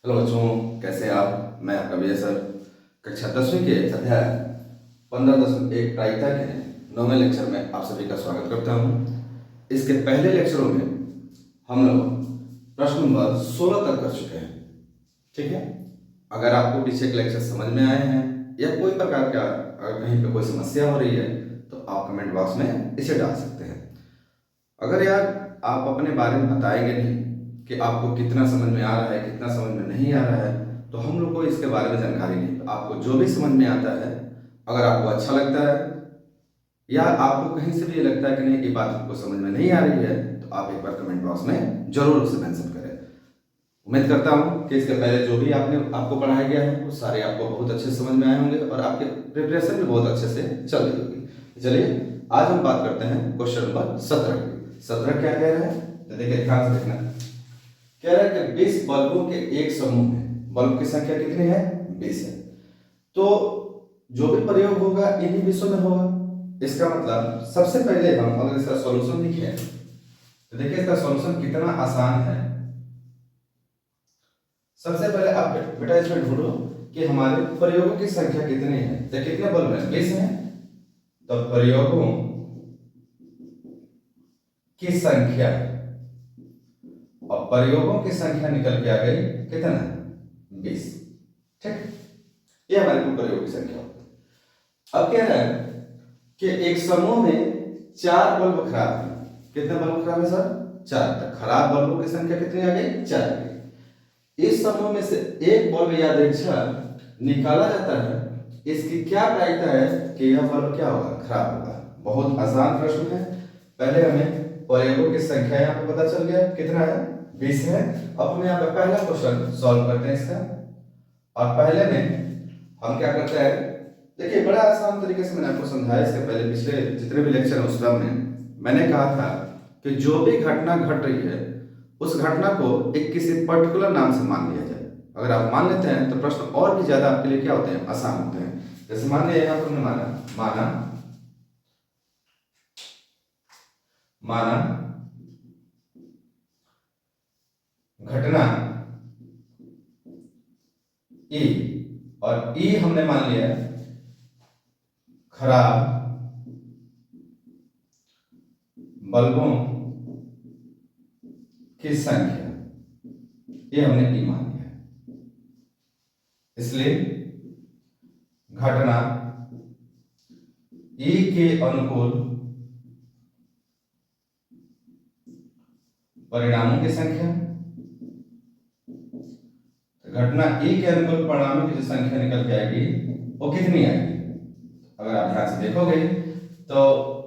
Hello बच्चों, कैसे हैं आप। मैं आपका विजय सर कक्षा 10वीं के अध्याय 15.1 प्रायिकता के 9वें लेक्चर में आप सभी का स्वागत करता हूं। इसके पहले लेक्चरों में हम लोग प्रश्न नंबर 16 तक कर चुके हैं। ठीक है, अगर आपको पीछे के लेक्चर समझ में आए हैं या कोई प्रकार का अगर कहीं पे कोई समस्या हो रही है तो आप कमेंट बॉक्स में इसे डाल सकते हैं। अगर यार आप अपने बारे में बताएंगे नहीं कि आपको कितना समझ में आ रहा है, कितना समझ में नहीं आ रहा है, तो हम लोग को इसके बारे में जानकारी नहीं। तो आपको जो भी समझ में आता है, अगर आपको अच्छा लगता है या आपको कहीं से भी ये लगता है कि नहीं ये बात हमको समझ में नहीं आ रही है, तो आप एक बार कमेंट बॉक्स में जरूर उसे मेंशन करें। उम्मीद करता हूँ कि इसके पहले जो भी आपको पढ़ाया गया है वो सारे आपको बहुत अच्छे से समझ में आए होंगे और आपके प्रिपरेशन भी बहुत अच्छे से चल रही होगी। चलिए आज हम बात करते हैं क्वेश्चन नंबर 17 की। 17 क्या कह रहा है, तो देखिए ध्यान से देखना। कह रहा है कि 20 बल्बों के एक समूह में बल्ब की संख्या कितनी है, 20 है। तो जो भी प्रयोग होगा इन्हीं विषयों में होगा। इसका मतलब सबसे पहले हम अगर इसका सॉल्यूशन लिखें तो देखिए इसका सॉल्यूशन कितना आसान है। सबसे पहले आप बेटा इसमें ढूंढो कि हमारे प्रयोगों की संख्या कितनी है। तो कितने बल्ब हैं, 20 हैं। तो प्रयोगों की संख्या और प्रयोगों की संख्या निकल के आ गई कितना, 20। ठीक, ये हमारे कुल प्रयोग की संख्या होती है। अब कह रहा है कि एक समूह में 4 बल्ब खराब है। कितने बल्ब खराब है सर, 4। तक खराब बल्बों की संख्या कितनी आ गई, 4 आ गई। इस समूह में से एक बल्ब यादृच्छिक निकाला जाता है। इसकी क्या प्रायिकता है कि यह बल्ब क्या होगा, खराब होगा। बहुत आसान प्रश्न है। पहले हमें प्रयोगों की संख्या यहाँ पे पता चल गया कितना है, 20 है। अब हम यहाँ पे पहला क्वेश्चन सॉल्व करते हैं इसका। और पहले में हम क्या करते हैं, देखिए बड़ा आसान तरीके से मैंने आपको समझाया इसके पहले पिछले जितने भी लेक्चर हैं उसमें मैंने कहा था कि जो भी घटना घट रही है उस घटना को एक किसी पर्टिकुलर नाम से मान लिया जाए। अगर आप मान लेते हैं तो प्रश्न और भी ज्यादा आपके लिए क्या होते हैं, आसान होते हैं। जैसे मान लिया यहाँ तुमने माना माना घटना ई, और ई हमने मान लिया खराब बल्बों की संख्या, ये हमने ई मान लिया। इसलिए घटना ई के अनुकूल परिणामों की संख्या, घटना ई के अनुकूल परिणामों की जो संख्या निकल के आएगी वो कितनी आएगी। अगर आप ध्यान से देखोगे तो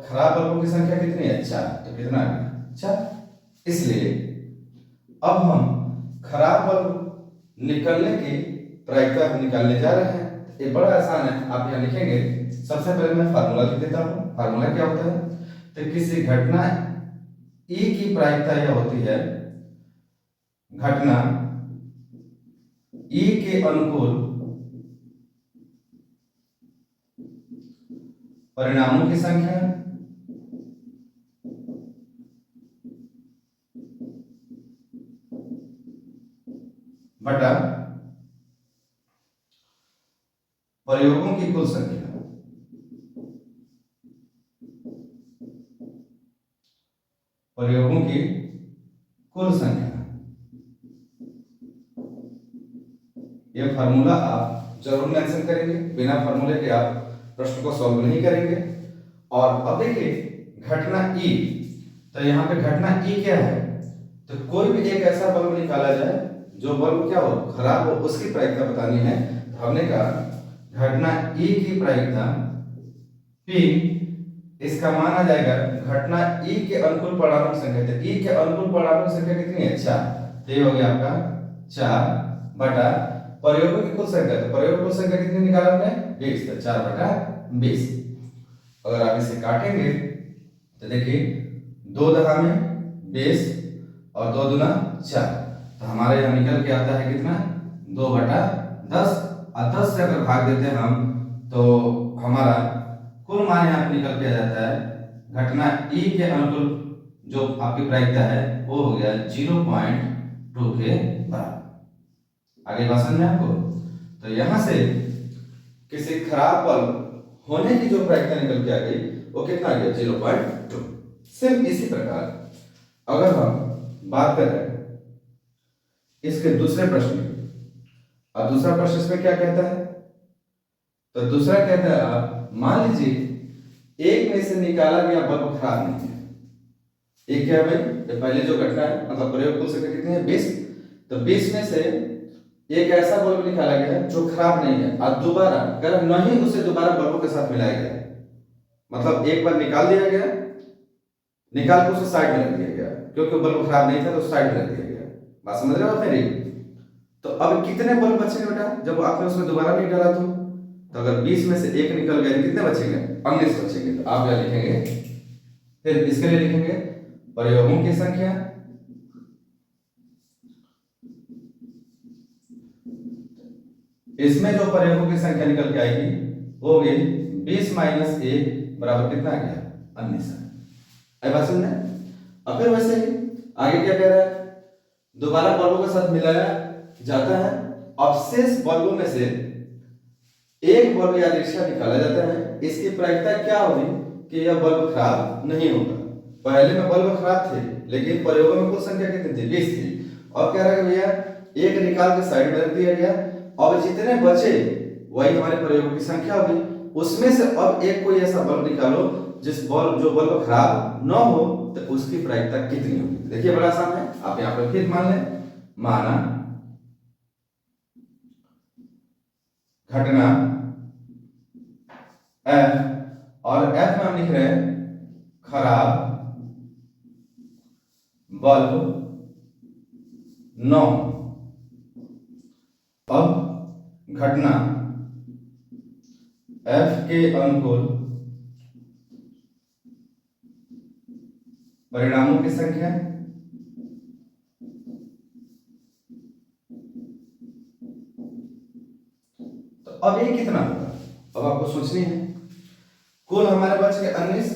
खराब बल्बों की संख्या कितनी है, 4। तो कितना आ गया, 4। इसलिए अब हम खराब बल्ब निकलने की प्रायिकता हम निकालने जा रहे हैं। ये बड़ा आसान है, आप यहाँ लिखेंगे। सबसे पहले मैं फार्मूला लिख देता हूँ। फार्मूला क्या होता है, तो किसी घटना ई की प्रायिकता यह होती है घटना ई के अनुकूल परिणामों की संख्या बटा प्रयोगों की कुल संख्या। प्रयोगों की कुल संख्या, यह फार्मूला आप जरूर मेंशन करेंगे। बिना फार्मूले के आप प्रश्न को सॉल्व नहीं करेंगे। और अब देखिए घटना ई, तो यहाँ पे घटना ई क्या है, तो कोई भी एक ऐसा बल्ब निकाला जाए जो बल्ब क्या हो, खराब हो, उसकी प्रायिकता बतानी है। तो हमने कहा घटना ई की प्रायिकता P, इसका मान आ जाएगा घटना ई के अनुकूल परिणामों की संख्या। तो ई के अनुकूल परिणामों की संख्या कितनी है, 4। तो ये हो गया आपका 4 बटा प्रयोगों की कुल संख्या। तो प्रयोग की कुल संख्या कितनी निकाला हमने, 20। तो 4 बटा 20। अगर आप इसे काटेंगे तो देखिए 2 दहा में 20 और 2 दूना 4। तो हमारे यहाँ निकल के आता है कितना, 2 बटा 10। और 10 से अगर भाग देते हैं हम तो हमारा कुल मान यहाँ पे निकल के आ जाता है घटना ई के अनुकूल जो आपकी प्रायिकता है वो हो गया 0.2 के बराबर। आगे बात समझ में आपको? तो यहां से किसी खराब बल्ब होने की जो प्रायिकता निकल के आ गई वो कितना आ गया 0.2। सेम इसी प्रकार अगर हम बात करें इसके दूसरे प्रश्न की, और दूसरा प्रश्न इसमें क्या कहता है? तो दूसरा कहता है मान लीजिए एक में से निकाला गया बल्ब खराब नहीं है। एक क्या है भाई? ये पहले जो घटना है मतलब प्रयोग कुल संख्या कितनी है 20। तो 20 में से एक ऐसा बल्ब निकाला गया जो खराब नहीं है और दोबारा अगर नहीं उसे दोबारा बल्बों के साथ मिलाया गया, मतलब एक बार निकाल दिया गया, निकाल के उसे साइड में रख दिया गया क्योंकि बल्ब खराब नहीं था तो साइड में रख दिया गया। बात समझ रहे हो मेरी? तो अब कितने बल्ब बचेंगे बेटा जब आपने उसमें दोबारा नहीं डाला तो अगर 20 में से एक निकल गया तो कितने बचेंगे? 19 बचेंगे। तो आप क्या लिखेंगे? फिर इसके लिए लिखेंगे प्रयोगों की संख्या इसमें जो प्रयोगों की संख्या निकल के आएगी वो होगी 20 माइनस 1 बराबर कितना आ गया? 19। आई बात समझ में? अब फिर वैसे ही आगे क्या कह रहा है? दोबारा बल्बों के साथ मिलाया जाता है, अवशेष बल्बों में से एक बल्ब यादृच्छिक निकाला जाता है। इसकी प्रायिकता क्या होगी कि यह बल्ब खराब नहीं होगा। पहले में बल्ब खराब थे लेकिन प्रयोगों में कुल संख्या कितनी थी? 20 थी। और कह रहा है कि भैया एक निकाल के साइड में रख दिया गया, अब जितने बचे वही हमारे प्रयोगों की संख्या होगी। उसमें से अब एक कोई ऐसा बल्ब निकालो जो बल्ब खराब न हो तो उसकी प्रायिकता कितनी होगी? देखिए बड़ा आसान है, आप यहाँ पर फिर मान लें, माना घटना F और F में हम लिख रहे हैं खराब बल्ब 9। अब घटना F के अनुकूल परिणामों की संख्या तो अब ये कितना होगा? अब आपको सोचनी है। कुल हमारे बच गए 19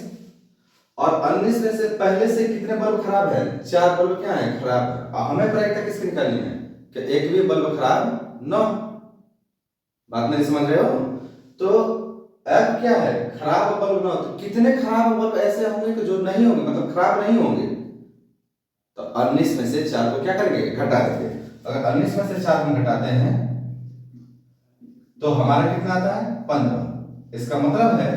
और 19 में से पहले से कितने बल्ब खराब है? 4 बल्ब क्या है? खराब है। अब हमें प्रायिकता किसकी निकालनी है कि एक भी बल्ब खराब न। बात नहीं समझ रहे हो? तो अब क्या है? खराब बल्ब न, तो कितने खराब बल्ब ऐसे होंगे कि जो नहीं होंगे, मतलब खराब नहीं होंगे। तो 19 में से 4 को क्या करेंगे? घटा देंगे। अगर 19 में से 4 हम घटाते हैं तो हमारा कितना आता है? 15। इसका मतलब है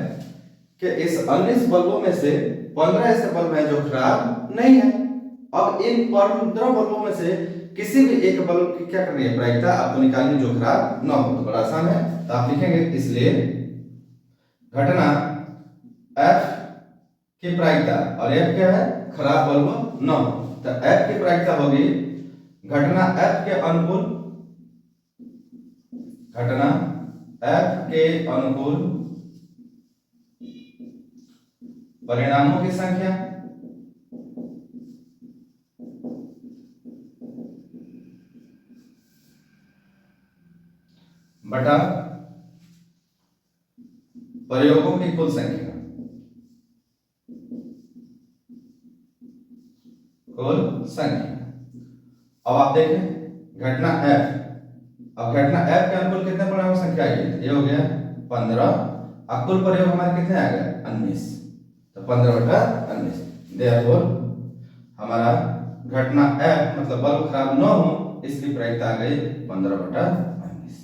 कि इस 19 बल्बों में से 15 ऐसे बल्ब हैं जो खराब नहीं है। अब इन 15 बल्बों में से किसी भी एक बल्ब की क्या करनी है? प्रायिकता आपको निकालनी जो खराब ना हो। तो बड़ा आसान है, तो आप लिखेंगे इसलिए घटना F की प्रायिकता, और F क्या है? खराब बल्ब न हो। तो F की प्रायिकता होगी घटना F के अनुकूल, घटना F के अनुकूल परिणामों की संख्या बटा प्रयोगों की कुल संख्या, कुल संख्या। अब आप देखें घटना F, अब घटना F के अनुकूल कितने परिणामों की संख्या आई? ये हो गया 15 और कुल प्रयोग हमारे कितने आ गए? 19। तो 15 बटा 19। देयरफॉर हमारा घटना F मतलब बल्ब खराब न हो इसकी प्रायिकता आ गई 15 बटा 19।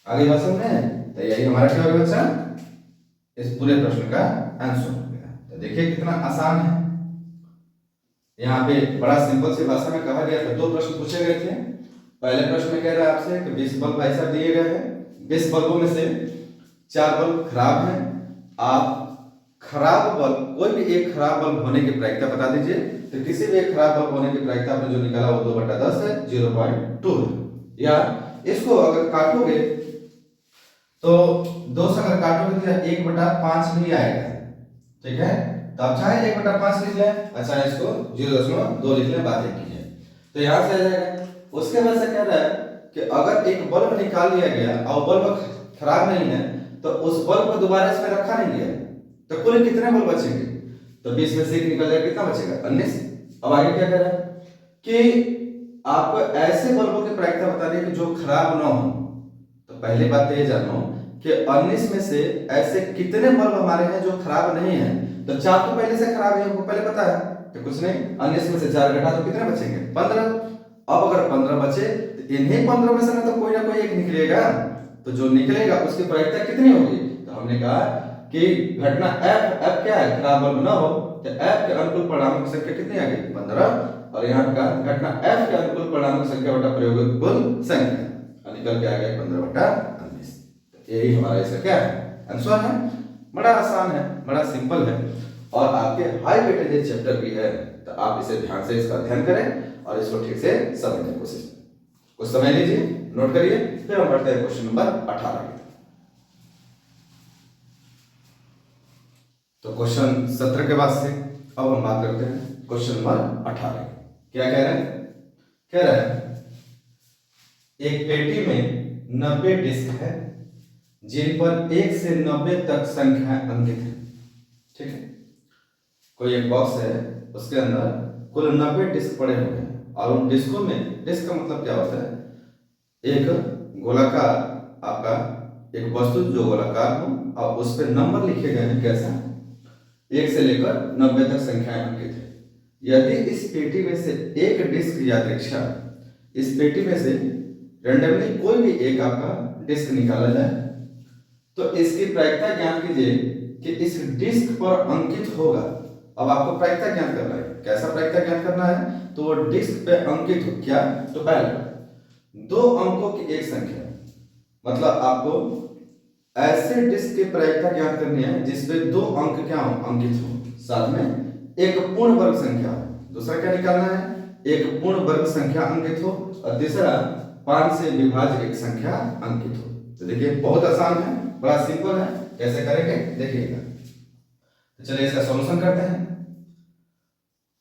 आगे बात समझ में? तो यही हमारा क्या होगा बच्चा? इस पूरे प्रश्न का आंसर हो गया। तो देखिए कितना आसान है। यहाँ पे बड़ा सिंपल सी भाषा में कहा गया था, 2 प्रश्न पूछे गए थे। पहले प्रश्न में कह रहा है आपसे कि 20 बल्ब ऐसा दिए गए हैं, 20 बल्बों में से 4 बल्ब खराब हैं। आप खराब बल्ब, कोई भी एक खराब बल्ब होने की प्रायिकता बता दीजिए। तो किसी भी एक खराब बल्ब होने की प्रायिकता आपने जो निकाला वो 2 बटा 10 है, 0.2 है। या इसको अगर काटोगे तो 2 से अगर काटोगे तो 1 बटा 5 नहीं आएगा, ठीक है? तो आप चाहे 1 बटा 5 लिख लें, अच्छा इसको 0.2 लिख लें, बात एक ही है। तो यहाँ से आ जाएगा। उसके बाद से कह रहा है कि अगर एक बल्ब निकाल लिया गया और बल्ब खराब नहीं है तो उस बल्ब को दोबारा इसमें रखा नहीं गया, तो कुल कितने बल्ब बचेंगे? तो 20 में से 1 निकल जाएगा, कितना बचेगा? 19। अब आगे क्या कह रहा है कि आपको ऐसे बल्बों की प्रायिकता बतानी है कि जो खराब ना हो। तो पहली बात तो ये जानो कि 19 में से ऐसे कितने बल्ब हमारे हैं जो खराब नहीं है। तो 4 तो पहले से खराब है, हमको पहले पता है। तो कुछ नहीं, 19 में से 4 घटा तो कितने बचेंगे? 15। अब अगर 15 बचे तो इन्हीं 15 में से ना कोई एक निकलेगा। तो जो निकलेगा उसकी प्रायिकता कितनी होगी? तो हमने कहा कि घटना एफ क्या है? खराब बल्ब ना हो। तो एफ के अनुकूल परिणामों की संख्या कितनी आ गई? 15। और यहाँ का घटना एफ के अनुकूल परिणामों की संख्या बटा प्रयोगों कुल संख्या निकल के आ गया 15/19। यही हमारा इसका क्या है? आंसर है। बड़ा आसान है, बड़ा सिंपल है, और आपके हाई वेटेज चैप्टर भी है। तो आप इसे ध्यान से इसका अध्ययन करें और इसको ठीक से समझने की कोशिश करें। कुछ समय लीजिए, नोट करिए, फिर हम बढ़ते हैं क्वेश्चन नंबर 18 की। तो क्वेश्चन 17 के बाद से अब हम बात करते हैं क्वेश्चन नंबर 18। क्या कह रहे हैं? कह रहे हैं एक पेटी में 90 डिस्क है जिन पर 1 से 90 तक संख्या अंकित है। ठीक है, कोई एक बॉक्स है, उसके अंदर कुल 90 डिस्क पड़े हुए हैं, और उन डिस्कों में, डिस्क का मतलब क्या होता है? एक गोलाकार आपका एक वस्तु जो गोलाकार हो और उस पर नंबर लिखे गए हैं। कैसा? 1 से लेकर 90 तक संख्याएं अंकित है। यदि इस पेटी में से एक डिस्क यादृच्छा, इस पेटी में से रैंडमली कोई भी एक आपका डिस्क निकाला जाए तो इसकी प्रायिकता ज्ञात कीजिए कि इस डिस्क पर अंकित होगा। अब आपको प्रायिकता ज्ञात करना है। कैसा प्रायिकता ज्ञात करना है? तो वो डिस्क पे अंकित हो। क्या? तो पहले 2 अंकों की एक संख्या, मतलब आपको ऐसे डिस्क की प्रायिकता ज्ञात करनी है जिसपे 2 अंक क्या हो? अंकित हो। साथ में एक पूर्ण वर्ग संख्या हो। दूसरा क्या निकालना है? एक पूर्ण वर्ग संख्या अंकित हो, और तीसरा 5 से विभाज्य एक संख्या अंकित हो। तो देखिए बहुत आसान है, बड़ा सिंपल है। कैसे करेंगे देखिएगा। तो चलिए इसका सॉल्यूशन करते हैं।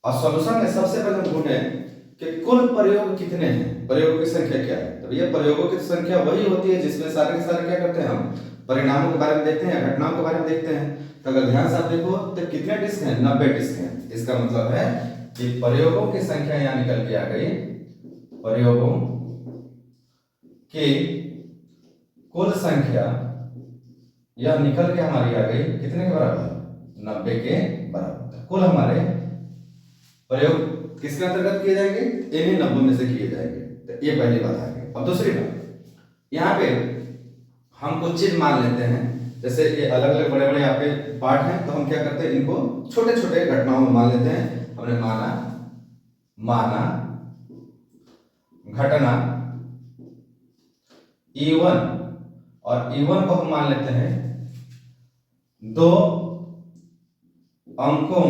और सॉल्यूशन में सबसे पहले हम ढूंढें कि कुल प्रयोग कितने हैं, प्रयोगों की संख्या क्या है। तो ये प्रयोगों की संख्या वही होती है जिसमें सारे के सारे क्या करते हैं? हम परिणामों के बारे में देखते हैं, घटनाओं के बारे में देखते हैं। तो अगर ध्यान से आप देखो तो कितने डिस्क हैं? 90 डिस्क हैं। इसका मतलब है कि प्रयोगों की संख्या यहाँ निकल के आ गई। प्रयोगों की कुल संख्या यह निकल के हमारी आ गई कितने के बराबर? 90 के बराबर। कुल हमारे प्रयोग किसके अंतर्गत किए जाएंगे? इन्हीं 90 में से किए जाएंगे। तो ये पहली बात आ गई। और दूसरी बात, यहाँ पे हम कुछ चीज मान लेते हैं, जैसे ये अलग अलग बड़े बड़े यहाँ पे पार्ट हैं, तो हम क्या करते हैं? इनको छोटे छोटे घटनाओं में मान लेते हैं। हमने माना घटना E1, और E1 को हम मान लेते हैं 2 अंकों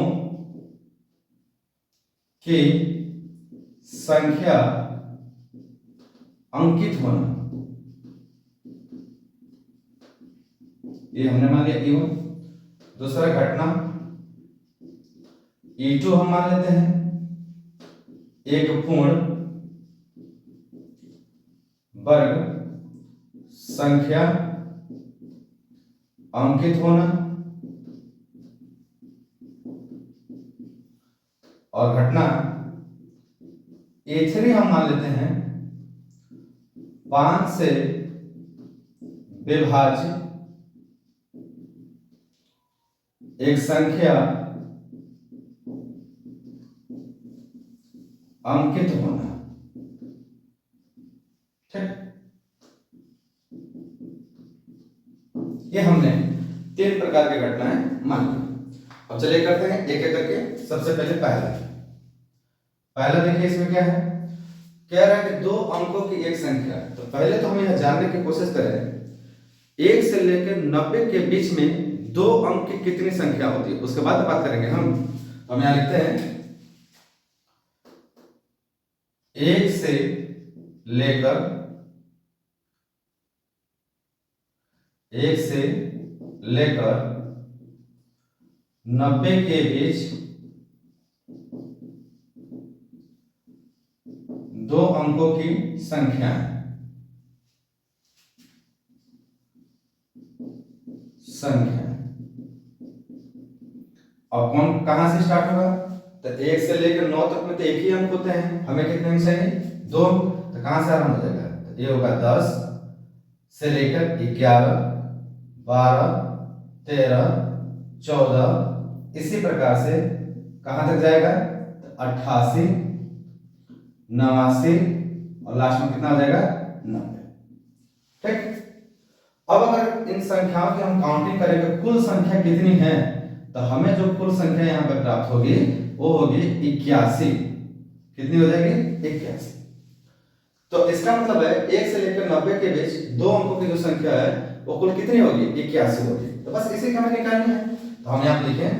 की संख्या अंकित होना। ये हमने मान लिया E1। दूसरा घटना E2 हम मान लेते हैं एक पूर्ण वर्ग संख्या अंकित होना। और घटना E3 हम मान लेते हैं 5 से विभाज्य एक संख्या अंकित होना। ठीक, ये हमने 3 प्रकार की घटनाएं मान ली। अब चलिए करते हैं एक एक करके। सबसे पहले पहला देखिए इसमें क्या है? कह रहा है कि 2 अंकों की एक संख्या। तो पहले तो हम यह जानने की कोशिश करें 1 से लेकर 90 के बीच में 2 अंक की कितनी संख्या होती है, उसके बाद बात करेंगे। हम यहां लिखते हैं 1 से लेकर 90 के बीच 2 अंकों की संख्या है। अब कौन कहां से स्टार्ट होगा? तो 1 से लेकर 9 तक में तो एक ही अंक होते हैं। हमें कितने अंक चाहिए? 2। तो कहां से आरंभ हो जाएगा? तो ये होगा 10 से लेकर 11, 12, 13, 14, इसी प्रकार से कहां तक जाएगा? 88, 89 और लास्ट में कितना हो जाएगा? 90। ठीक। अब अगर इन संख्याओं की हम काउंटिंग करेंगे कुल संख्या कितनी है, तो हमें जो कुल संख्या यहाँ पे प्राप्त होगी वो होगी 81। कितनी हो जाएगी? 81। तो इसका मतलब है 1 से लेकर 90 के बीच दो अंकों की जो संख्या है वो कुल कितनी होगी? 81 होगी। तो बस इसी हमें निकालनी है। तो हम यहाँ लिखें,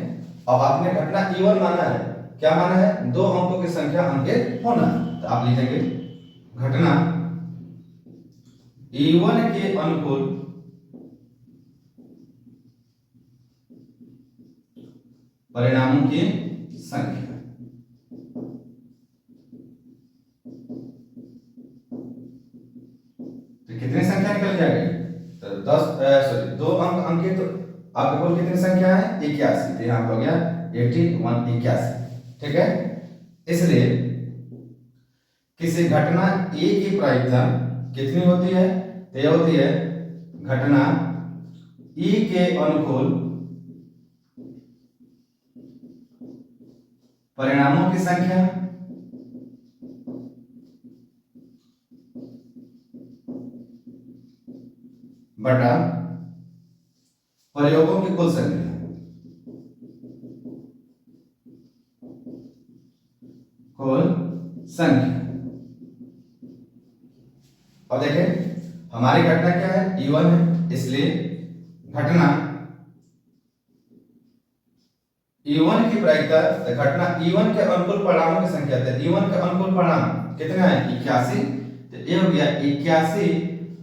अब आपने घटना E1 माना है, क्या माना है? दो अंकों की संख्या अंकित होना। तो आप लिखेंगे घटना E1 के अनुकूल परिणामों की संख्या। तो कितनी संख्या निकल जाएगी? तो 2 अंक अंकित, तो आपके कुल कितनी संख्या है? 81। तो यहाँ हो गया 81। ठीक है। इसलिए किसी घटना ए की प्रायिकता कितनी होती है? तो यह होती है घटना ई के अनुकूल परिणामों की संख्या बटा प्रयोगों की कुल संख्या। कुल संख्या। और देखें हमारी घटना क्या है? E1 है, इसलिए घटना E1 की प्रायिकता, घटना E1 के अनुकूल परिणामों की संख्या है। E1 के अनुकूल परिणाम कितने हैं? 81। तो ये हो गया 81।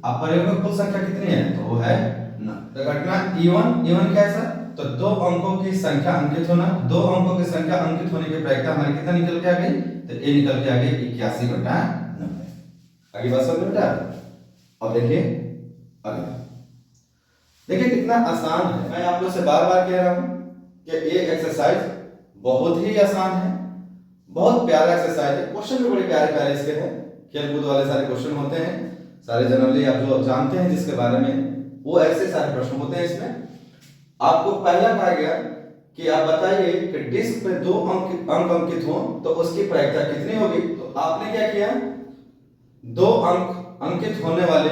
अब प्रयोगों की कुल संख्या कितनी है? तो वो है 9। तो घटना E1 क्या है सर? तो दो अंकों की संख्या अंकित होना। दो अंकों की संख्या अंकित होने की प्रायिकता हमारी कितना निकल के आ गई? तो ये निकल के आ गई 81/90। आगे बात समझ में बेटा? अब देखिए अगला, देखिए कितना आसान है। मैं आप लोग से बार बार कह रहा हूं कि ये एक्सरसाइज बहुत ही आसान है, बहुत प्यारा एक्सरसाइज है। क्वेश्चन भी बड़े प्यारे प्यारे इसके हैं, खेल कूद वाले सारे क्वेश्चन होते हैं, सारे जनरली आप जो जानते हैं जिसके बारे में, वो ऐसे सारे प्रश्न होते हैं इसमें। आपको पहला कहा गया कि आप बताइए कि डिस्क पे दो अंक अंकित हो तो उसकी प्रायिकता कितनी होगी। तो आपने क्या किया? दो अंक अंकित होने वाले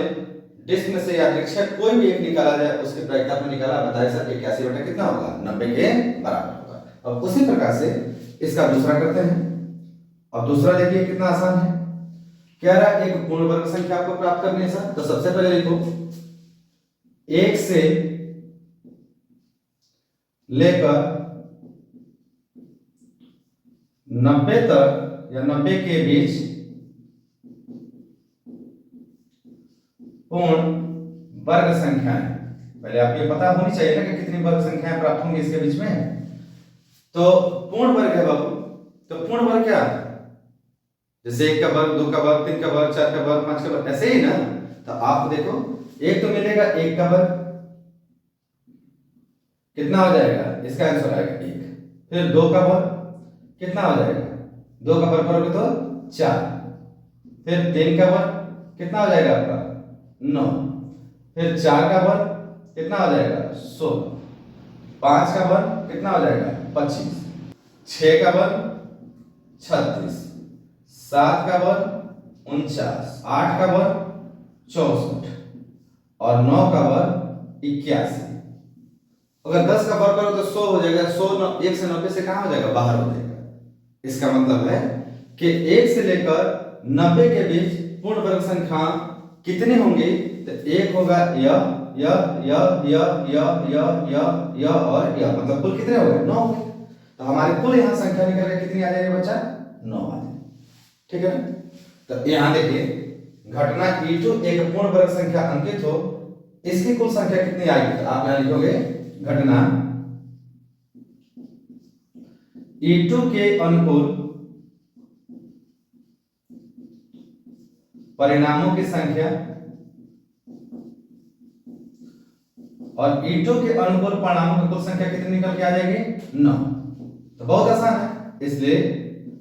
डिस्क में से यादृच्छिक कोई भी एक निकाला जाए, उसकी प्रायिकता आपने निकाला, बताइए सर 81 बटा कितना होगा? 90 के बराबर होगा। अब उसी प्रकार से इसका दूसरा करते हैं। अब दूसरा देखिए कितना आसान है। कह रहा है एक पूर्ण वर्ग संख्या आपको प्राप्त करनी है सर। तो सबसे पहले लिखो 1 से लेकर 90 तक या 90 के बीच पूर्ण वर्ग संख्याएं। पहले आपको ये पता होनी चाहिए ना कि कितनी वर्ग संख्याएं प्राप्त होंगी इसके बीच में। तो पूर्ण वर्ग है बाबू। तो पूर्ण वर्ग क्या है? जैसे 1 का वर्ग, 2 का वर्ग, 3 का वर्ग, 4 का वर्ग, 5 का वर्ग, ऐसे ही ना। तो आप देखो एक तो मिलेगा 1 का वर्ग, कितना हो जाएगा? इसका आंसर आएगा 1। फिर 2 का वर्ग कितना हो जाएगा? 2 का वर्ग करोगे तो 4। फिर 3 का वर्ग कितना हो जाएगा आपका? 9। फिर 4 का वर्ग कितना हो जाएगा? 16। 5 का वर्ग कितना हो जाएगा? 25। 6 का वर्ग 36। 7 का वर्ग 49। 8 का वर्ग 64 और 9 का वर्ग 81। अगर 10 का वर्ग करो तो 100 हो जाएगा। 100 1 से 90 से कहां हो जाएगा? बाहर हो जाएगा। इसका मतलब है कि 1 से लेकर 90 के बीच पूर्ण वर्ग संख्या कितनी होंगी? तो 1 होगा य और य, मतलब कुल कितने हो गए? 9 हो गए। तो हमारी कुल यहाँ संख्या निकल के कितनी आ जाएगी बच्चा? 9 आ जाएगी। ठीक है ना? तो यहाँ देखिए घटना E2 एक पूर्ण वर्ग संख्या अंकित हो, इसकी कुल संख्या कितनी आएगी? तो आप यहाँ लिखोगे घटना E2 के अनुकूल परिणामों की संख्या और E2 के अनुकूल परिणामों की कुल संख्या कितनी निकल के आ जाएगी? 9। तो बहुत आसान है। इसलिए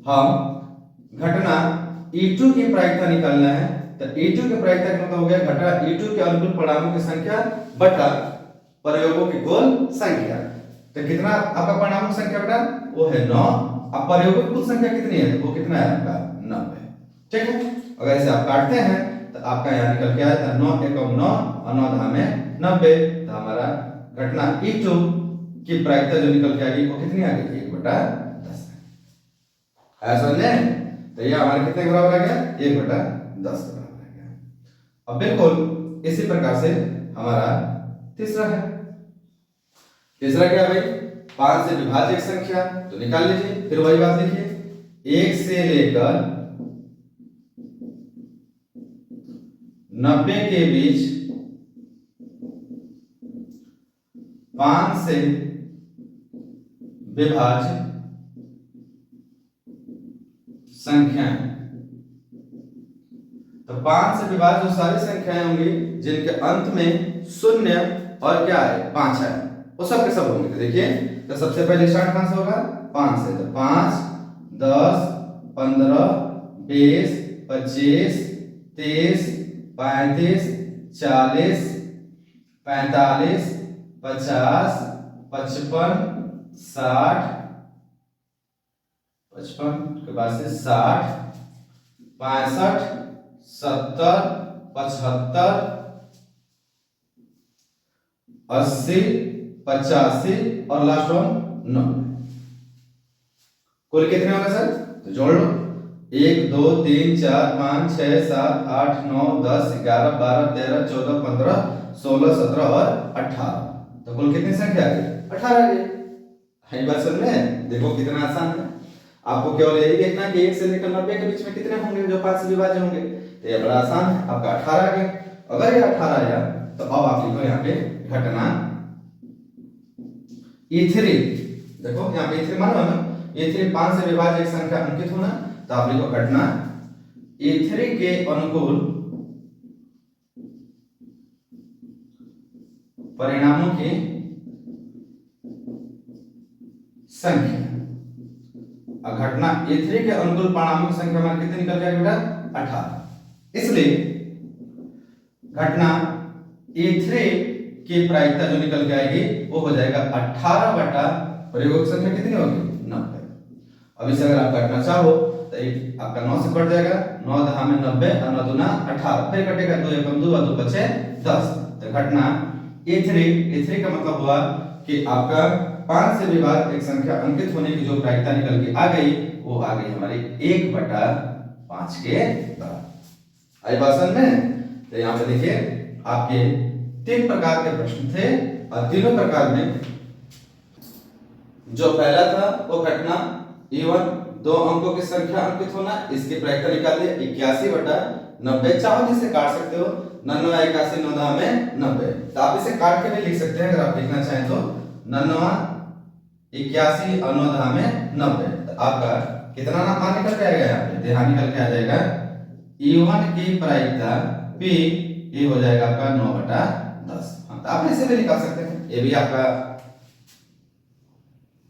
हम घटना E2 की प्रायिकता निकालना है तो E2 के प्रायिकता का मतलब हो गया घटा E2 के अनुकूल परिणामों की संख्या बटा प्रयोगों की कुल संख्या। तो कितना आपका परिणामों की संख्या बेटा वो है 9। अब प्रयोगों की कुल संख्या कितनी है वो कितना है आपका 90। ठीक है, अगर इसे आप काटते हैं तो आपका यहाँ निकल के आया था 9 एकम 9 और 9 दहा में 90। तो हमारा घटना E2 की प्रायिकता जो निकल के आ गई वो कितनी आ गई 1/10 है। समझे? तो ये हमारे कितने के बराबर आ गया 1/10 के बराबर आ गया। अब बिल्कुल इसी प्रकार से हमारा तीसरा है। तीसरा क्या है भाई 5 से विभाज्य संख्या, तो निकाल लीजिए। फिर वही बात लिखिए 1 से लेकर 90 के बीच 5 से विभाज्य संख्याएं। तो 5 से विभाज्य जो सारी संख्याएं होंगी जिनके अंत में 0 और क्या है 5 है वो सब के सब होंगे। तो देखिए, तो सबसे पहले स्टार्ट कहां से होगा 5 से। तो 5 10 15 20 25 30 35 40 45 50 55 60 55 के बाद से 60 65 70 75 80 85 और लास्ट वन 90। कुल कितने होंगे सर? तो जोड़ लो 1 2 3 4 5 6 7 8 9 10 11 12 13 14 15 16 17 और 18। तो कुल कितनी संख्या आ गई 18 आ गई। है बात समझ में? देखो कितना आसान है। आपको केवल यही देखना कि 1 से लेकर 90 के बीच में कितने होंगे जो 5 से विभाज्य होंगे। तो ये बड़ा आसान है, आपका 18 आ गया। अगर ये 18 आया तो अब आप लिखो यहाँ पे घटना E3। देखो यहाँ पे E3 मानो ना, E3 5 से विभाज्य एक संख्या अंकित होना। तो आप लिखो घटना E3 के अनुकूल परिणामों की संख्या। घटना E3 के अनुकूल परिणामों की संख्या हमारी कितनी निकल जाएगी बेटा 18। इसलिए घटना E3 की प्रायिकता जो निकल के आएगी वो हो जाएगा 18 बटा प्रयोगों की संख्या कितनी होगी 90। अब इसे अगर आप काटना चाहो तो आपका 9 से कट जाएगा, 9 दहा में 90 और 9 दूना 18, फिर कटेगा 2 एकम 2 और 2 बचे 10। तो घटना E3 का मतलब हुआ कि आपका 5 से विभाज्य एक संख्या अंकित होने की जो प्रायिकता निकल के आ गई वो आ गई हमारी 1/5 के बराबर। आई बात समझ में? तो यहाँ पे देखिए आपके 3 प्रकार के प्रश्न थे और तीनों प्रकार में जो पहला था वो घटना E1 2 अंकों की संख्या अंकित होना, इसकी प्रायिकता निकाल दिया 81/90। चाहो जिसे काट सकते हो 99 81 9 दहा में 90। तो आप इसे काट के भी लिख सकते हैं अगर आप लिखना चाहें तो 99 81 और 9 दहा में 90। तो आपका कितना ना मान निकल के आएगा यहाँ पे यहाँ निकल के आ जाएगा E1 की प्रायिकता P ये हो जाएगा आपका 9/10। हाँ, तो आप इसे भी निकाल सकते हैं, ये भी आपका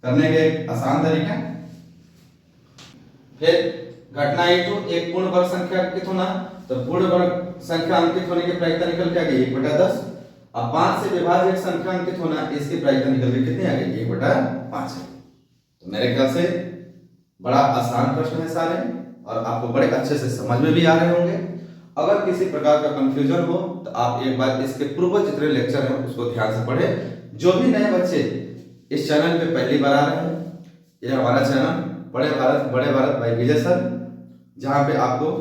करने के एक आसान तरीका। फिर घटना E2 एक पूर्ण वर्ग संख्या अंकित होना। तो पूर्ण वर्ग संख्या अंकित होने की प्रायिकता निकल के आ गई 1/10। अब 5 से विभाज्य एक संख्या अंकित होना, इसकी प्रायिकता निकल के कितनी आ गई 1/5। तो मेरे ख्याल से बड़ा आसान प्रश्न है सारे और आपको बड़े अच्छे से समझ में भी आ रहे होंगे। अगर किसी प्रकार का कंफ्यूजन हो तो आप एक बार इसके पूर्व जितने लेक्चर हैं उसको ध्यान से पढ़ें। जो भी नए बच्चे इस चैनल पे पहली बार आ रहे हैं, ये हमारा चैनल बड़े भारत बाय विजय सर, जहाँ पे आपको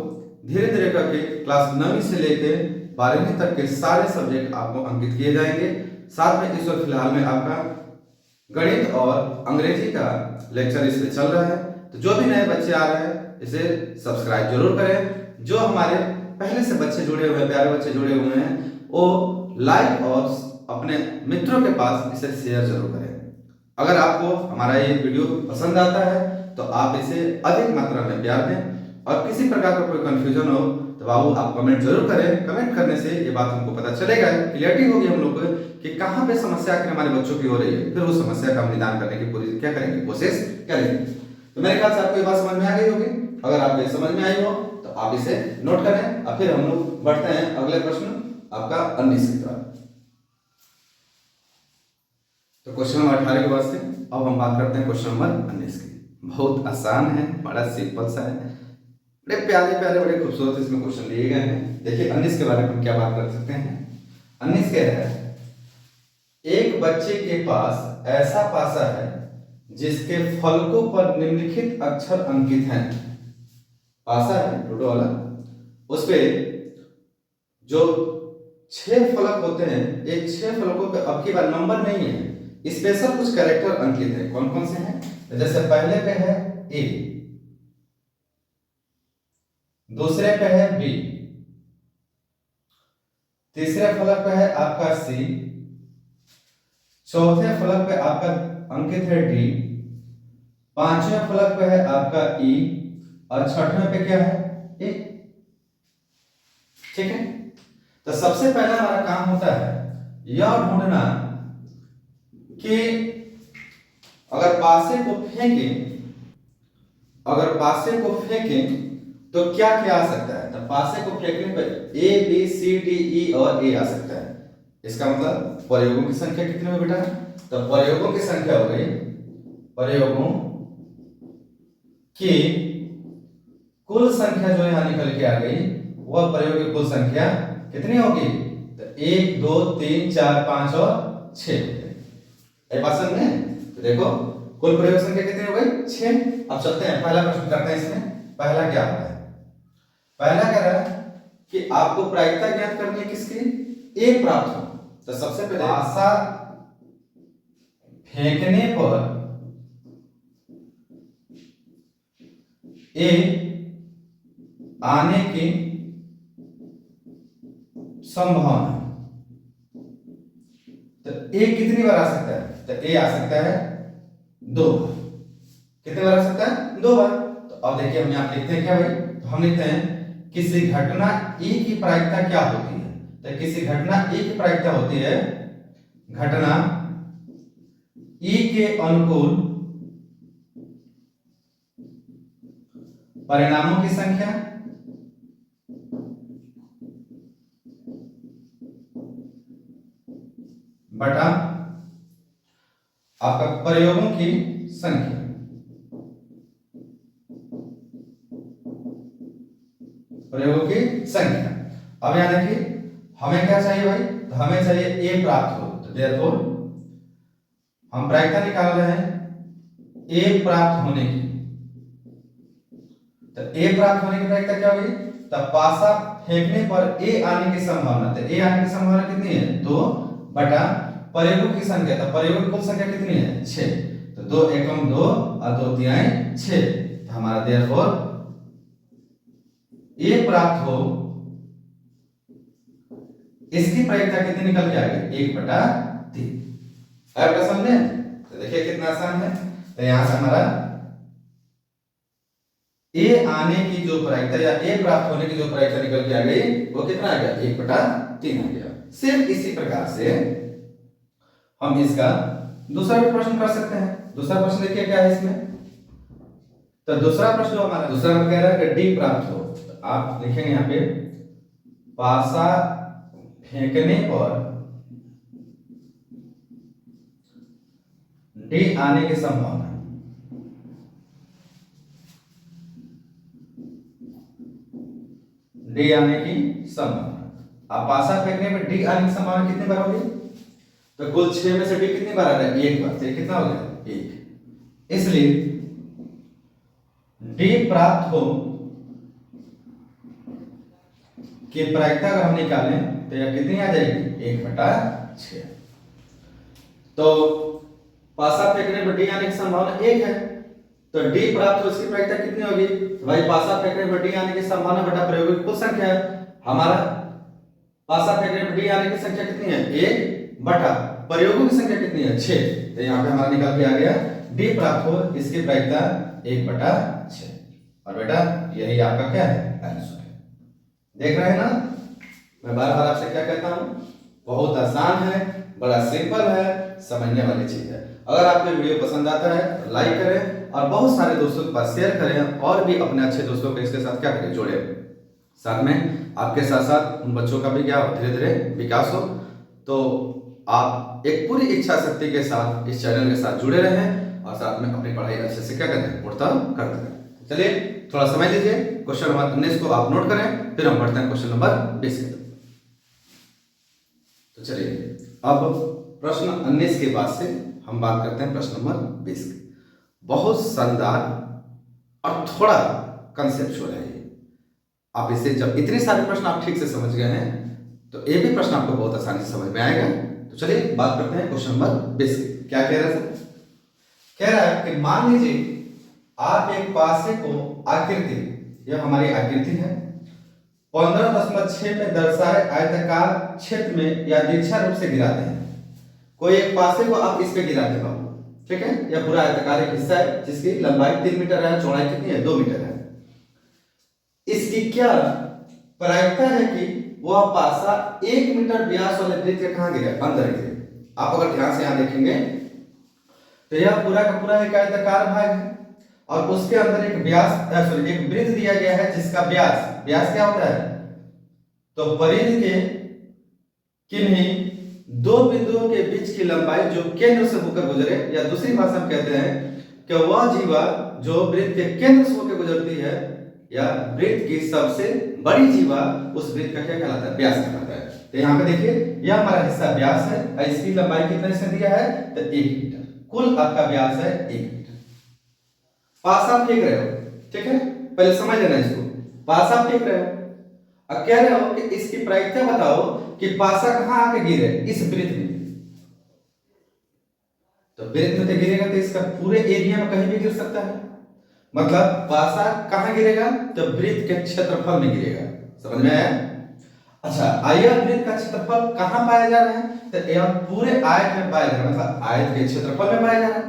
धीरे धीरे करके क्लास 9वीं से लेकर 12वीं तक के सारे सब्जेक्ट आपको अंकित किए जाएंगे। साथ में इस वक्त फिलहाल में आपका गणित और अंग्रेजी का लेक्चर इसमें चल रहा है। तो जो भी नए बच्चे आ रहे हैं इसे सब्सक्राइब जरूर करें। जो हमारे पहले से बच्चे जुड़े हुए हैं, प्यारे बच्चे जुड़े हुए हैं, वो लाइक और अपने मित्रों के पास इसे शेयर जरूर करें। अगर आपको हमारा ये वीडियो पसंद आता है तो आप इसे अधिक मात्रा में प्यार दें और किसी प्रकार का कोई कंफ्यूजन हो तो बाबू आप कमेंट जरूर करें। कमेंट करने से ये बात हमको पता चलेगा, क्लियरिटी होगी हम लोग को कि कहाँ पे समस्या आखिर हमारे बच्चों की हो रही है, फिर उस समस्या का हम निदान करने की पूरी क्या करेंगे कोशिश करेंगे। तो मेरे ख्याल से आपको ये बात समझ में आ गई होगी। अगर आपको समझ में आई हो तो आप इसे नोट करें और फिर हम लोग बढ़ते हैं अगले प्रश्न आपका 19 की तरफ। तो क्वेश्चन नंबर 18 के बाद से अब हम बात करते हैं क्वेश्चन नंबर 19 की। बहुत आसान है, बड़ा सिंपल सा है, बड़े प्यारे प्यारे बड़े खूबसूरत इसमें क्वेश्चन दिए गए हैं। देखिए 19 के बारे में हम क्या बात कर सकते हैं। 19 क्या है, एक बच्चे के पास ऐसा पासा है जिसके फलकों पर निम्नलिखित अक्षर अंकित हैं। पासा है लूडो वाला, उस पे जो 6 फलक होते हैं, एक 6 फलकों पे अब की बार नंबर नहीं है, स्पेशल कुछ कैरेक्टर अंकित है। कौन कौन से हैं? जैसे पहले पे है ए, दूसरे पे है बी, तीसरे फलक पे है आपका सी, चौथे फलक पे आपका अंकित है डी, पांचवें फलक पे है आपका ई और छठवें पे क्या है ए। ठीक है, तो सबसे पहला हमारा काम होता है यह ढूंढना कि अगर पासे को फेंकें तो क्या क्या आ सकता है। तो पासे को फेंकने पर A B C D E और ए आ सकता है। इसका मतलब प्रयोगों की संख्या कितनी हो बेटा? तो प्रयोगों की संख्या हो गई, प्रयोगों की कुल संख्या जो यहां निकल के आ गई वह प्रयोग की कुल संख्या कितनी होगी? तो 1 2 3 4 5 और 6 है। बात समझ में? तो देखो कुल प्रयोग संख्या कितनी हो गई? 6। अब चलते हैं पहला प्रश्न करते हैं। इसमें पहला क्या होता है? पहला कह रहा है कि आपको प्रायिकता ज्ञात करनी है किसकी? ए प्राप्त हो। तो सबसे पहले पासा फेंकने पर ए आने की संभावना, तो ए कितनी बार आ सकता है? तो ए आ सकता है 2 बार। कितने बार आ सकता है? 2 बार। तो अब देखिए हम यहां लिखते हैं क्या भाई? तो हम लिखते हैं किसी घटना ई की प्रायिकता क्या होती है? तो किसी घटना ई की प्रायिकता होती है घटना ई के अनुकूल परिणामों की संख्या बटा आपका प्रयोगों की संख्या। प्रयोगों की संख्या। अब यहां देखिए हमें क्या चाहिए भाई? तो हमें चाहिए ए प्राप्त हो। तो देयरफॉर हम प्रायिकता निकाल रहे हैं ए प्राप्त होने की। तो ए प्राप्त होने की प्रायिकता क्या होगी? तब पासा फेंकने पर ए आने की संभावना, तो ए आने की संभावना कितनी है? 2 बटा प्रयोगों की संख्या। तो प्रयोगों की कुल संख्या कितनी है? 6। तो 2 एकम 2 और 2 तिहाई 6। तो हमारा देयरफॉर ए प्राप्त हो इसकी प्रायिकता कितनी निकल के आ गई? 1 बटा 3। आपका समझे? तो देखिए कितना आसान है। तो यहां से हमारा ए आने की जो प्रायिकता या ए प्राप्त होने की जो प्रायिकता निकल के आ गई वो कितना आ गया? 1 बटा 3 आ गया। सिर्फ इसी प्रकार से हम इसका दूसरा भी प्रश्न कर सकते हैं। दूसरा प्रश्न देखिए क्या है इसमें। तो दूसरा प्रश्न हमारा दूसरा कह रहा है कि डी प्राप्त हो। तो आप लिखेंगे यहां पे पासा फेंकने पर डी आने की संभावना, डी आने की संभावना। आप पासा फेंकने पर डी आने की संभावना कितनी बार होगी? तो कुल 6 में से डी कितनी बार आ रहा है? 1 बार। तो कितना हो गया? 1। इसलिए डी प्राप्त हो की प्रायिकता अगर हम निकालें तो यह कितनी आ जाएगी? 1 बटा 6। तो पासा फेंकने पर डी आने की संभावना 1 है। तो डी प्राप्त हो इसकी प्रायिकता कितनी होगी? तो भाई पासा फेंकने पर डी आने की संभावना बटा प्रयोगों की कुल संख्या है। हमारा पासा फेंकने पर डी आने की संख्या कितनी है? 1 बटा प्रयोगों की संख्या कितनी है? 6। तो यहाँ पे हमारा निकल के आ गया डी प्राप्त हो इसकी प्रायिकता 1 बटा 6। और बेटा यही आपका क्या है? आंसर है। देख रहे हैं ना, मैं बार बार आपसे क्या कहता हूं, बहुत आसान है, बड़ा सिंपल है, समझने वाली चीज है। अगर आपको वीडियो पसंद आता है तो लाइक करें और बहुत सारे दोस्तों के पास शेयर करें और भी अपने अच्छे दोस्तों को इसके साथ क्या करें? जोड़ें। साथ में आपके साथ साथ उन बच्चों का भी क्या हो, धीरे धीरे विकास हो। तो आप एक पूरी इच्छा शक्ति के साथ इस चैनल के साथ जुड़े रहें और साथ में अपनी पढ़ाई अच्छे से क्या करते हैं, पूर्णतः करते हैं। चलिए थोड़ा समय लीजिए, क्वेश्चन नंबर 19 को आप नोट करें, फिर हम पढ़ते हैं क्वेश्चन नंबर 20 की तरफ। तो चलिए अब प्रश्न 19 के बाद से हम बात करते हैं प्रश्न नंबर 20 की। बहुत शानदार और थोड़ा कंसेप्चुअल है ये। आप इसे जब इतने सारे प्रश्न आप ठीक से समझ गए हैं तो ये भी प्रश्न आपको बहुत आसानी से समझ में आएगा। तो चलिए बात करते हैं क्वेश्चन नंबर 20 की। क्या कह रहा है सर? कह रहा है कि मान लीजिए आप एक पासे को आकृति, यह हमारी आकृति है, 15.6 में दर्शाए आयताकार क्षेत्र में या तिरछा रूप से गिराते हैं। कोई एक पासे को आप इस पे गिराते हो, ठीक है। यह पूरा आयताकार एक हिस्सा है जिसकी लंबाई 3 मीटर है, चौड़ाई कितनी है, 2 मीटर है। इसकी क्या प्रायिकता है कि वह पासा 1 मीटर व्यास वाले वृत्त के कहां गिरे, अंदर गिरे। आप अगर ध्यान से यहां देखेंगे तो यह पूरा का पूरा एक आयताकार भाग है और उसके अंदर एक एक वृत्त दिया गया है जिसका व्यास क्या होता है, तो परिधि के किन्हीं दो बिंदुओं के बीच की लंबाई जो केंद्र से होकर गुजरे, या दूसरी भाषा में कहते हैं कि वह जीवा जो वृत्त के केंद्र से होकर गुजरती है या वृत्त की सबसे बड़ी जीवा, उस वृत्त का क्या कहलाता है, व्यास कहलाता है। तो यहाँ पे देखिए यह हमारा हिस्सा व्यास है और इसकी लंबाई कितने से दिया है, तो 1 मीटर। कुल आपका व्यास है 1 मीटर। पासा फेंक रहे हो, ठीक है, पहले समझ लेना इसको। पासा फेंक रहे हो और कह रहे हो कि इसकी प्रायिकता बताओ कि पासा कहां आके गिरे, इस वृत्त में। तो वृत्त में तो गिरेगा तो इसका पूरे एरिया में कहीं भी गिर सकता है। मतलब पासा कहां गिरेगा, तो वृत्त के क्षेत्रफल में गिरेगा। समझ में आया? अच्छा, आयत वृत्त का क्षेत्रफल कहां पाया जा रहा है, तो यह पूरे आयत में पाया जा रहा है, मतलब आयत के क्षेत्रफल में पाया जा रहा है।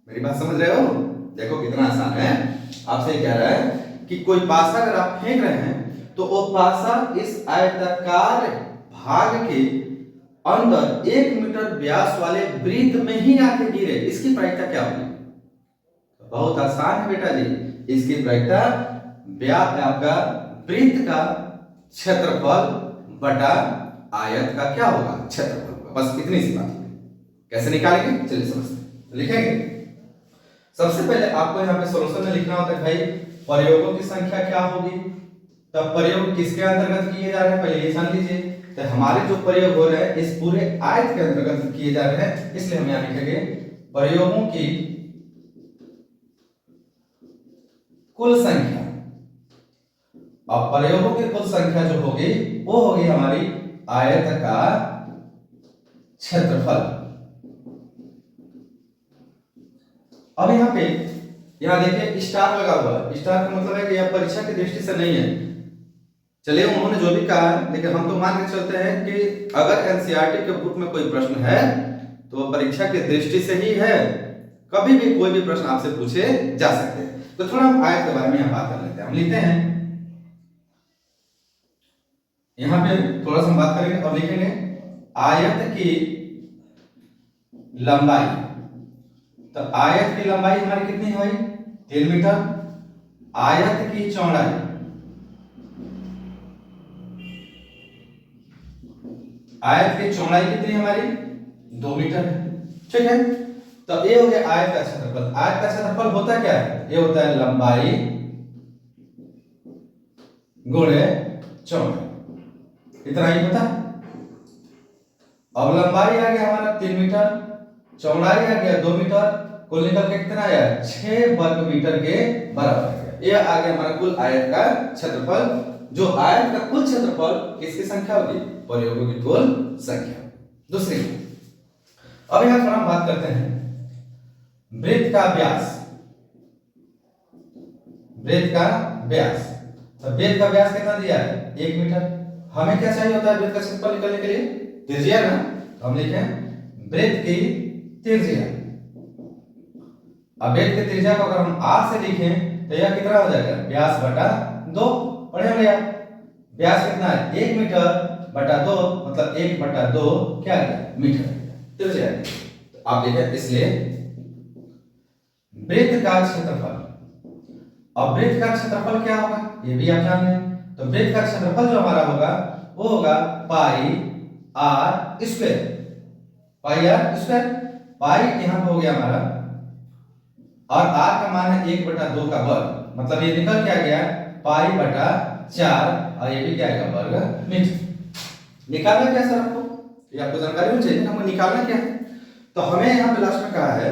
मेरी बात समझ रहे हो? देखो कितना आसान है। आपसे कह रहा है कि कोई पासा अगर आप फेंक रहे हैं तो वो पासा इस आयताकार भाग के अंदर 1 मीटर व्यास वाले वृत्त में ही आके गिरे। इसकी प्रायिकता क्या होगी? बहुत आसान है बेटा जी। इसकी प्रायिकता आपका वृत्त का क्षेत्रफल बटा आयत का क्या होगा, क्षेत्रफल होगा। बस इतनी सी बात है। कैसे निकालेंगे, चलिए समझते हैं। लिखेंगे सबसे पहले आपको यहाँ पे सॉल्यूशन में लिखना होता है भाई प्रयोगों की संख्या क्या होगी, तब प्रयोग किसके अंतर्गत किए जा रहे हैं पहले ये जान लीजिए। तो हमारे जो प्रयोग हो रहे हैं इस पूरे आयत के अंतर्गत किए जा रहे हैं, इसलिए हम यहाँ लिखेंगे प्रयोगों की कुल संख्या। अब प्रयोगों की कुल संख्या जो होगी वो होगी हमारी आयत का क्षेत्रफल। अब यहाँ पे देखिए स्टार लगा हुआ है। स्टार का मतलब है कि यह परीक्षा की दृष्टि से नहीं है। चलिए उन्होंने जो भी कहा, लेकिन हम तो मान के चलते हैं कि अगर एनसीईआरटी के बुक में कोई प्रश्न है तो वह परीक्षा की दृष्टि से ही है। कभी भी कोई भी प्रश्न आपसे पूछे जा सकते हैं। तो थोड़ा हम आयत के बारे में यहाँ बात कर लेते हैं। हम लिखते हैं यहाँ पे थोड़ा सा हम बात करेंगे और लिखेंगे आयत की लंबाई। तो आयत की लंबाई हमारी कितनी है भाई, 3 मीटर। आयत की चौड़ाई, आयत की चौड़ाई कितनी है हमारी, 2 मीटर है, ठीक है। तो ये हो गया आयत का क्षेत्रफल। आयत का क्षेत्रफल होता क्या है, ये होता है लंबाई गुणे चौड़ाई। इतना ही होता है। अब लंबाई आ गया हमारा 3 मीटर, चौड़ाई आ गया 2 मीटर, कुल निकल के कितना आया, 6 वर्ग मीटर के बराबर आ गया। ये आ गया हमारा कुल आयत का क्षेत्रफल। जो आयत का कुल क्षेत्रफल किसकी संख्या होगी, प्रयोगों की कुल संख्या। दूसरी अब यहां थोड़ा बात करते हैं वृत्त का व्यास। वृत्त का व्यास, तो वृत्त का व्यास कितना दिया है, 1 मीटर। हमें क्या चाहिए होता है वृत्त का क्षेत्रफल निकालने के लिए, त्रिज्या ना। तो हम लिखें वृत्त की त्रिज्या। अब वृत्त की त्रिज्या को अगर हम r से लिखें तो यह कितना हो जाएगा, व्यास बटा 2। पढ़े होंगे आप, व्यास कितना है, 1 मीटर बटा 2, मतलब 1 बटा 2 क्या है, मीटर त्रिज्या। तो आप देखें इसलिए वृत्त का क्षेत्रफल। अब वृत्त का क्षेत्रफल क्या होगा ये भी आप जान लें। तो वृत्त का क्षेत्रफल जो हमारा होगा वो होगा pi r square, pi r square. Pi यहाँ पे हो गया हमारा और आर का मान है 1/2 का वर्ग, मतलब ये निकल क्या गया पाई बटा 4 और ये भी क्या आएगा वर्ग मीटर। निकालना क्या सर आपको, ये आपको जानकारी होनी चाहिए हमको निकालना क्या है। तो हमें यहाँ पे लास्ट में कहा है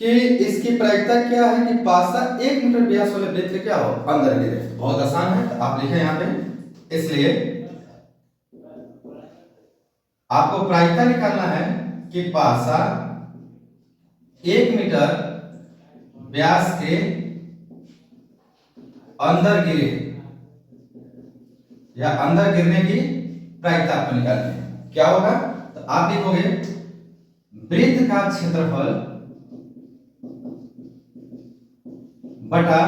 कि इसकी प्रायिकता क्या है कि पासा 1 मीटर व्यास वाले वृत्त के क्या हो अंदर गिरे। बहुत आसान है, तो आप लिखें यहाँ पे, इसलिए आपको प्रायिकता निकालना है कि पासा 1 मीटर व्यास के अंदर गिरे या अंदर गिरने की प्रायिकता आपको निकालनी है। क्या होगा, तो आप लिखोगे वृत्त का क्षेत्रफल बटा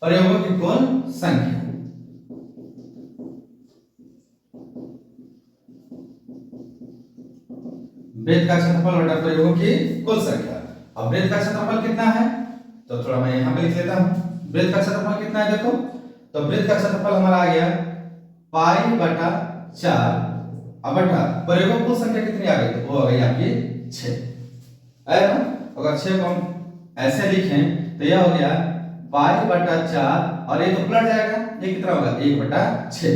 प्रयोगों की कुल संख्या। वृत्त का क्षेत्रफल बटा प्रयोगों की कुल संख्या। अब वृत्त का क्षेत्रफल कितना है, तो थोड़ा मैं यहां पे लिख लेता हूं। वृत्त का क्षेत्रफल कितना है देखो, तो वृत्त का क्षेत्रफल हमारा आ गया पाई बटा 4 अब बटा प्रयोगों की कुल संख्या कितनी आ गई, तो वो आ गई आपकी 6 है ना। अगर 6 को हम ऐसे लिखें तो यह हो गया पाई बटा 4 और ये तो पलट जाएगा, ये कितना होगा 1/6।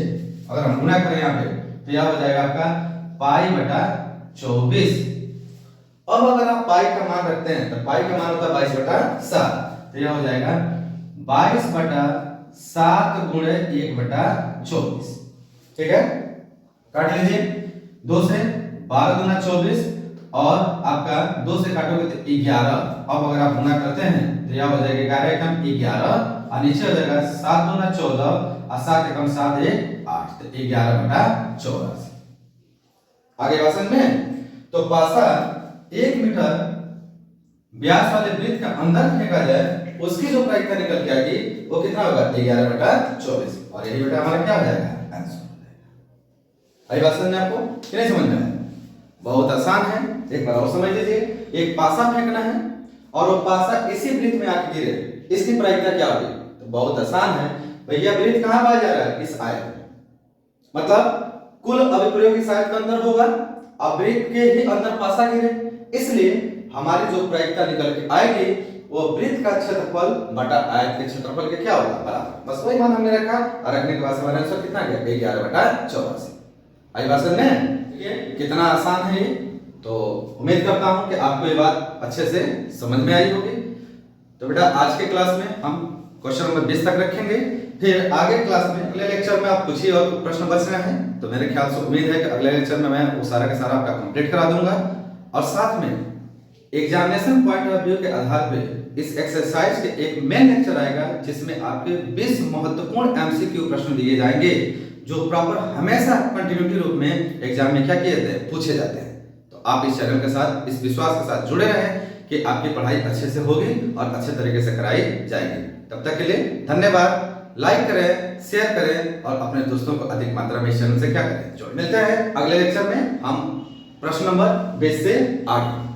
अगर हम गुणा करें यहाँ पे तो यह हो जाएगा आपका पाई बटा 24। अब अगर आप पाई का मान रखते हैं तो पाई का मान होता है 22/7, तो यह हो जाएगा 22/7 गुणे 1/24। ठीक है, काट लीजिए 2 से 12 दूना 24 और आपका 2 से काटोगे तो 11। अब अगर आप गुणा करते हैं तो यह हो जाएगा 11 एकम 11 और नीचे हो जाएगा 7 दूना 14 और 7 एकम 7 1 8, तो 11/84। आगे बात समझ में। तो पासा 1 मीटर व्यास वाले वृत्त का अंदर फेंका जाए, उसकी जो प्रायिकता निकल के आएगी वो कितना होगा 11/24 और यही बेटा हमारा क्या हो जाएगा आंसर हो जाएगा। आई बात समझ में आपको कि नहीं समझ में आया? बहुत आसान है, एक बार और समझ लीजिए। एक पासा फेंकना है और वो पासा इसी वृत्त में आके गिरे, इसकी प्रायिकता क्या होगी, तो बहुत आसान है भैया। वृत्त कहां पाया जा रहा है, इस आयत में, मतलब कुल अभिप्रयोग इस आयत के अंदर होगा, अब वृत्त के ही अंदर पासा गिरे, इसलिए हमारी जो प्रायिकता निकल के आएगी वो वृत्त का क्षेत्रफल बटा आयत के क्षेत्रफल के क्या होगा बराबर। बस वही मान हमने रखा और रखने के बाद हमारा आंसर कितना गया 11/84। आई बात समझ में, कितना आसान है ये। तो उम्मीद करता हूं कि आपको ये बात अच्छे से समझ में आई होगी। तो बेटा आज के क्लास में हम क्वेश्चन नंबर 20 तक रखेंगे, फिर आगे क्लास में अगले लेक्चर में आप कुछ ही और प्रश्न बच रहे हैं, तो मेरे ख्याल से उम्मीद है कि अगले लेक्चर में मैं वो सारा का सारा आपका कंप्लीट करा दूंगा और साथ में एग्जामिनेशन पॉइंट ऑफ व्यू के आधार पे इस एक्सरसाइज के एक मेन लेक्चर आएगा जिसमें आपके 20 महत्वपूर्ण एमसीक्यू प्रश्न दिए जाएंगे जो प्रॉपर हमेशा कंटिन्यूटी रूप में एग्जाम में क्या किए जाते हैं पूछे जाते हैं। तो आप इस चैनल के साथ इस विश्वास के साथ जुड़े रहें कि आपकी पढ़ाई अच्छे से होगी और अच्छे तरीके से कराई जाएगी। तब तक के लिए धन्यवाद। लाइक करें, शेयर करें और अपने दोस्तों को अधिक मात्रा में इस चैनल से क्या करें जोड़। मिलते हैं अगले लेक्चर में हम प्रश्न नंबर 20 से आगे।